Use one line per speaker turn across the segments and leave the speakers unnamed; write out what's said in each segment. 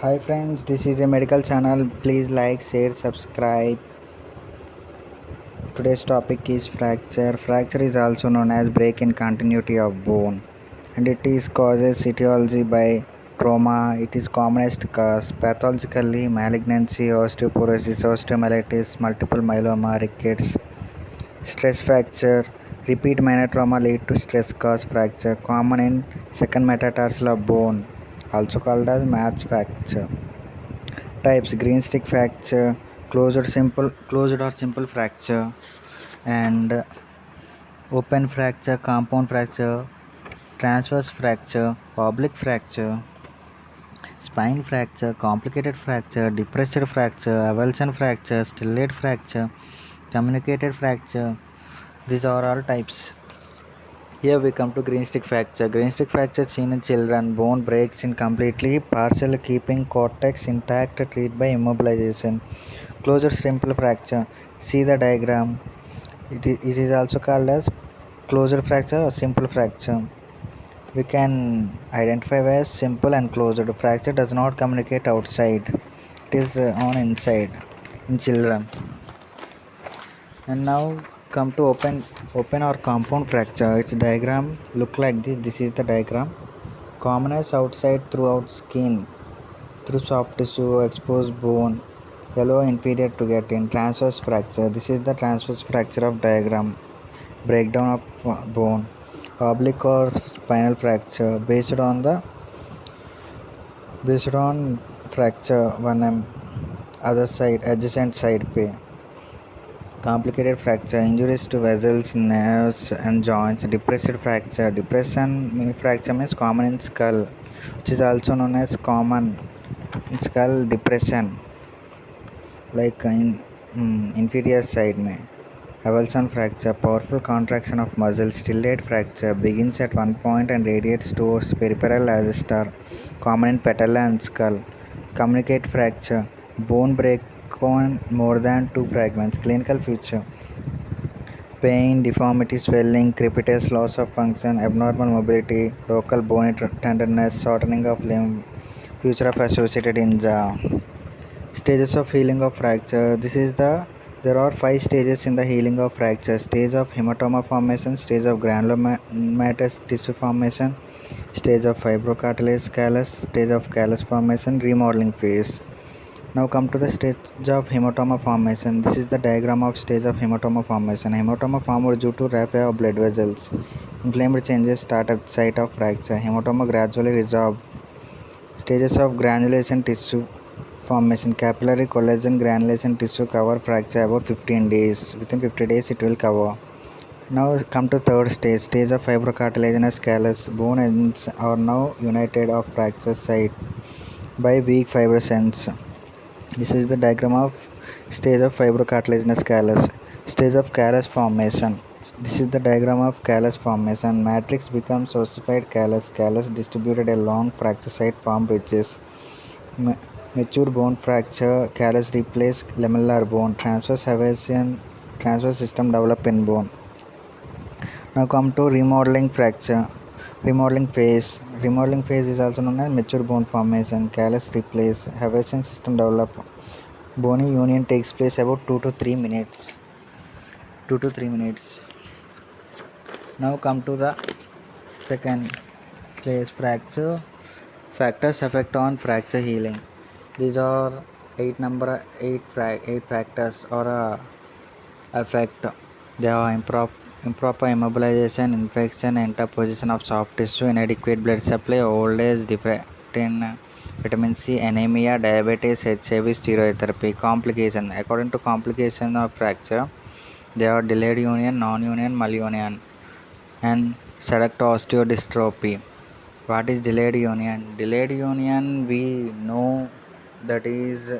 Hi friends, this is a medical channel. Please like, share, subscribe. Today's topic is fracture. Fracture is also known as break in continuity of bone, and it is causes etiology by trauma. It is commonest cause pathologically malignancy, osteoporosis, osteomyelitis, multiple myeloma, rickets, stress fracture. Repeat minor trauma lead to stress cause fracture. Common in second metatarsal of bone, also called as match fracture. Types: green stick fracture, closed or simple fracture, and open fracture, compound fracture, transverse fracture, oblique fracture, spine fracture, complicated fracture, depressed fracture, avulsion fracture, stellate fracture, communicated fracture. These are all types. Here we come to green stick fracture. Green stick fracture seen in children. Bone breaks in completely, partial keeping cortex intact, treated by immobilization. Closure simple fracture. See the diagram. It is also called as closure fracture or simple fracture. We can identify as simple and closed. Fracture does not communicate outside. It is on inside in children. And now come to open or compound fracture. Its diagram look like this. This is the diagram. Commonest outside throughout skin, through soft tissue, exposed bone, yellow inferior to get in. Transverse fracture. This is the transverse fracture of diagram. Breakdown of bone. Oblique or spinal fracture based on fracture 1 m other side adjacent side pay. Complicated fracture, injuries to vessels, nerves, and joints. Depressed fracture. Depression fracture means common in skull, which is also known as common in skull depression, like in inferior side may. Avulsion fracture, powerful contraction of muscle. Stellate fracture begins at one point and radiates towards peripheral as a star, common in patella and skull. Communicate fracture, bone break on more than two fragments. Clinical feature: pain, deformity, swelling, crepitus, loss of function, abnormal mobility, local bony tenderness, shortening of limb. Future of associated injury. Stages of healing of fracture. There are 5 stages in the healing of fracture: stage of hematoma formation, stage of granulomatous tissue formation, stage of fibrocartilage callus, stage of callus formation, remodeling phase. Now come to the stage of hematoma formation. This is the diagram of stage of hematoma formation. Hematoma formed due to rupture of blood vessels. Inflamed changes start at site of fracture. Hematoma gradually resolve. Stages of granulation tissue formation. Capillary collagen granulation tissue cover fracture about 15 days. Within 50 days it will cover. Now come to third stage of fibrocartilaginous callus. Bone ends are now united of fracture site by weak fibrous ends. This is the diagram of stage of fibrocartilaginous callus. Stage of callus formation. This is the diagram of callus formation. Matrix becomes ossified callus. Callus distributed along fracture site form bridges. Mature bone fracture. Callus replace lamellar bone. Transverse system develop in bone. Now come to remodeling fracture. Remodeling phase. Remodeling phase is also known as mature bone formation. Callus replace. Havasian system develop. Bony union takes place about 2 to 3 minutes. 2 to 3 minutes. Now come to the second phase, fracture. Factors affect on fracture healing. These are 8 factors or affect. They are improper immobilization, infection, interposition of soft tissue, inadequate blood supply, old age, defect in vitamin C, anemia, diabetes, HIV, steroid therapy. Complication. According to complication of fracture, they are delayed union, non-union, malunion, and sudden osteodystrophy. What is delayed union? Delayed union, we know that is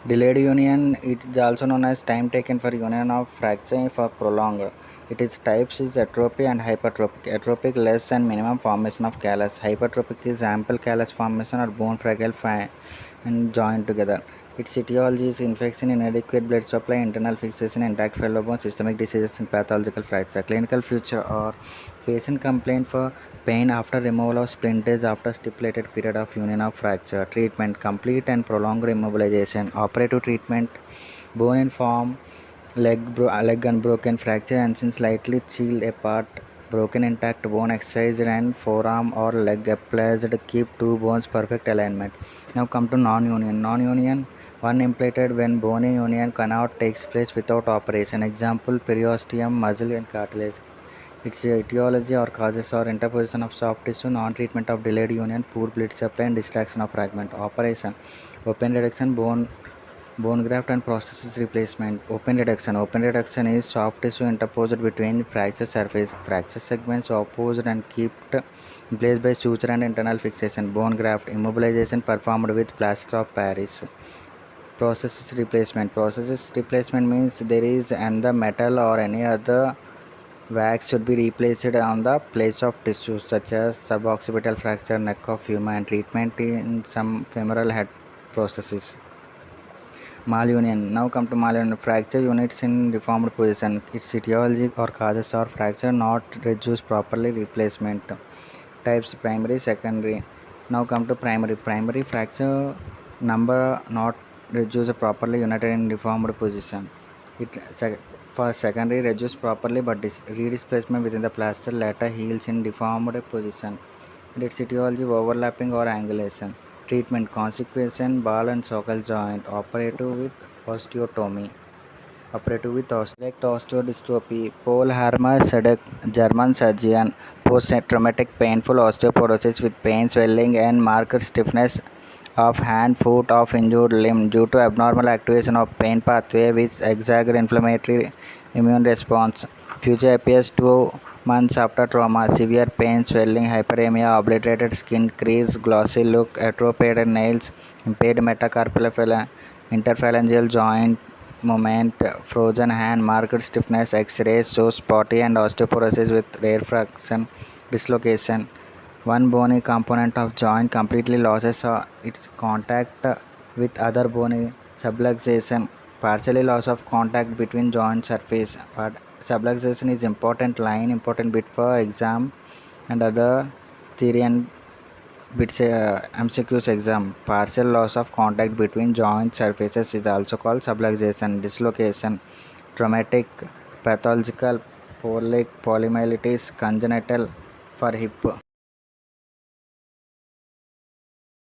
delayed union. It is also known as time taken for union of fracture for prolonged. It is types is atrophy and hypertrophic. Atrophic, less and minimum formation of callus. Hypertrophic is ample callus formation or bone fragile and joined together. Its etiology is infection, inadequate blood supply, internal fixation, intact fellow bone, systemic diseases, and pathological fracture. Clinical feature or patient complaint for Pain after removal of splint is after stipulated period of union of fracture. Treatment: complete and prolonged immobilization. Operative treatment: bone in form, leg unbroken, fracture and slightly chilled apart, broken intact bone excised and forearm or leg placed, keep two bones perfect alignment. Now come to non-union. Non-union: one implanted when bony union cannot takes place without operation. Example: periosteum, muscle and cartilage. Its etiology or causes are interposition of soft tissue, non-treatment of delayed union, poor blood supply and distraction of fragment. Operation: open reduction, bone graft and processes replacement. Open reduction. Open reduction is soft tissue interposed between fracture surface. Fracture segments opposed and kept in place by suture and internal fixation. Bone graft: immobilization performed with plaster of Paris. Processes replacement. Processes replacement means there is and the metal or any other wax should be replaced on the place of tissues such as suboccipital fracture, neck of femur, and treatment in some femoral head processes. Malunion. Now come to malunion. Fracture units in deformed position. Its etiology or causes are fracture not reduced properly, replacement. Types: primary, secondary. Now come to primary. Primary fracture number not reduced properly, united in deformed position. For secondary, reduced properly but redisplacement within the plaster later heals in deformed position. And its etiology: overlapping or angulation. Treatment: consequence ball and socle joint. Operative with osteotomy. Operative with osteodystrophy. Paul Harmer, German surgeon. Post-traumatic painful osteoporosis with pain, swelling and marked stiffness of hand, foot, of injured limb due to abnormal activation of pain pathway which exaggerate inflammatory immune response. Future appears 2 months after trauma. Severe pain, swelling, hyperemia, obliterated skin, crease, glossy look, atrophied nails, impaired metacarpal interphalangeal joint movement, frozen hand, marked stiffness. X-rays show spotty and osteoporosis with rare fraction dislocation. One bony component of joint completely loses its contact with other bony. Subluxation: partially loss of contact between joint surface. But subluxation is important bit for exam and other theory and bits MCQs exam. Partial loss of contact between joint surfaces is also called subluxation. Dislocation: traumatic, pathological, polymyelitis, congenital for hip.